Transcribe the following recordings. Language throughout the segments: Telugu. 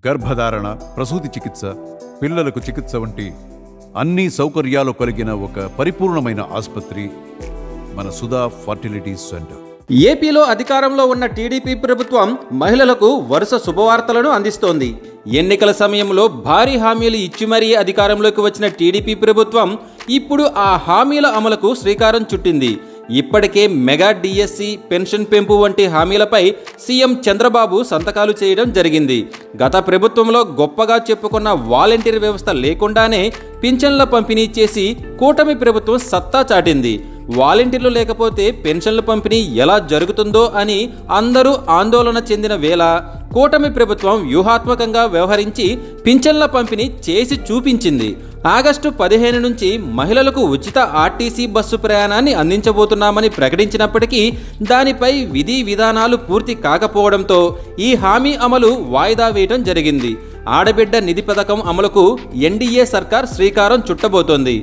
గర్భధారణ, ప్రసూతి చికిత్స, పిల్లలకు చికిత్స వంటి అన్ని సౌకర్యాలు కలిగిన ఒక పరిపూర్ణమైన ఆసుపత్రి మన సుధా ఫర్టిలిటీ సెంటర్. ఏపీలో అధికారంలో ఉన్న టీడీపీ ప్రభుత్వం మహిళలకు వరుస శుభవార్తలను అందిస్తోంది. ఎన్నికల సమయంలో భారీ హామీలు ఇచ్చి మరీ అధికారంలోకి వచ్చిన టీడీపీ ప్రభుత్వం ఇప్పుడు ఆ హామీల అమలుకు శ్రీకారం చుట్టింది. ఇప్పటికే మెగా డిఎస్సి, పెన్షన్ పెంపు వంటి హామీలపై సీఎం చంద్రబాబు సంతకాలు చేయడం జరిగింది. గత ప్రభుత్వంలో గొప్పగా చెప్పుకున్న వాలంటీర్ వ్యవస్థ లేకుండానే పింఛన్ల పంపిణీ చేసి కూటమి ప్రభుత్వం సత్తా చాటింది. వాలంటీర్లు లేకపోతే పెన్షన్ల పంపిణీ ఎలా జరుగుతుందో అని అందరూ ఆందోళన చెందిన వేళ కూటమి ప్రభుత్వం వ్యూహాత్మకంగా వ్యవహరించి పింఛన్ల పంపిణీ చేసి చూపించింది. ఆగస్టు 15 నుంచి మహిళలకు ఉచిత ఆర్టీసీ బస్సు ప్రయాణాన్ని అందించబోతున్నామని ప్రకటించినప్పటికీ దానిపై విధి విధానాలు పూర్తి కాకపోవడంతో ఈ హామీ అమలు వాయిదా వేయడం జరిగింది. ఆడబిడ్డ నిధి పథకం అమలుకు ఎన్డీఏ సర్కార్ శ్రీకారం చుట్టబోతోంది.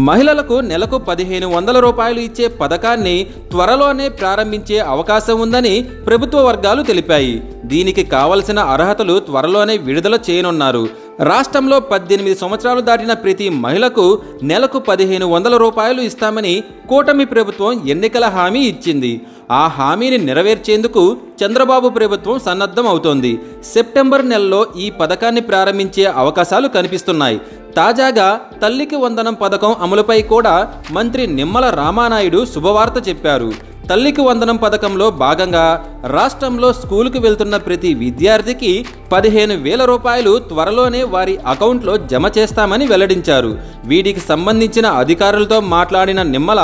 మహిళలకు నెలకు 1500 రూపాయలు ఇచ్చే పథకాన్ని త్వరలోనే ప్రారంభించే అవకాశం ఉందని ప్రభుత్వ వర్గాలు తెలిపాయి. దీనికి కావలసిన అర్హతలు త్వరలోనే విడుదల చేయనున్నారు. రాష్ట్రంలో 18 సంవత్సరాలు దాటిన ప్రతి మహిళకు నెలకు 1500 రూపాయలు ఇస్తామని కూటమి ప్రభుత్వం ఎన్నికల హామీ ఇచ్చింది. ఆ హామీని నెరవేర్చేందుకు చంద్రబాబు ప్రభుత్వం సన్నద్ధం అవుతోంది. సెప్టెంబర్ నెలలో ఈ పథకాన్ని ప్రారంభించే అవకాశాలు కనిపిస్తున్నాయి. తాజాగా తల్లికి వందనం పథకం అమలుపై కూడా మంత్రి నిమ్మల రామానాయుడు శుభవార్త చెప్పారు. తల్లికి వందనం పథకంలో భాగంగా రాష్ట్రంలో స్కూలుకు వెళ్తున్న ప్రతి విద్యార్థికి 15,000 రూపాయలు త్వరలోనే వారి అకౌంట్లో జమ చేస్తామని వెల్లడించారు. వీటికి సంబంధించిన అధికారులతో మాట్లాడిన నిమ్మల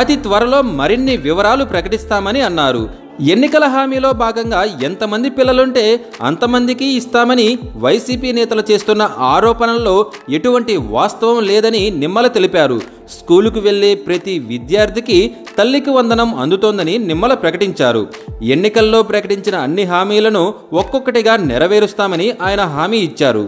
అతి త్వరలో మరిన్ని వివరాలు ప్రకటిస్తామని అన్నారు. ఎన్నికల హామీలో భాగంగా ఎంతమంది పిల్లలుంటే అంతమందికి ఇస్తామని వైసీపీ నేతలు చేస్తున్న ఆరోపణల్లో ఎటువంటి వాస్తవం లేదని నిమ్మల తెలిపారు. స్కూలుకు వెళ్లే ప్రతి విద్యార్థికి తల్లికి వందనం అందుతోందని నిమ్మల ప్రకటించారు. ఎన్నికల్లో ప్రకటించిన అన్ని హామీలను ఒక్కొక్కటిగా నెరవేరుస్తామని ఆయన హామీ ఇచ్చారు.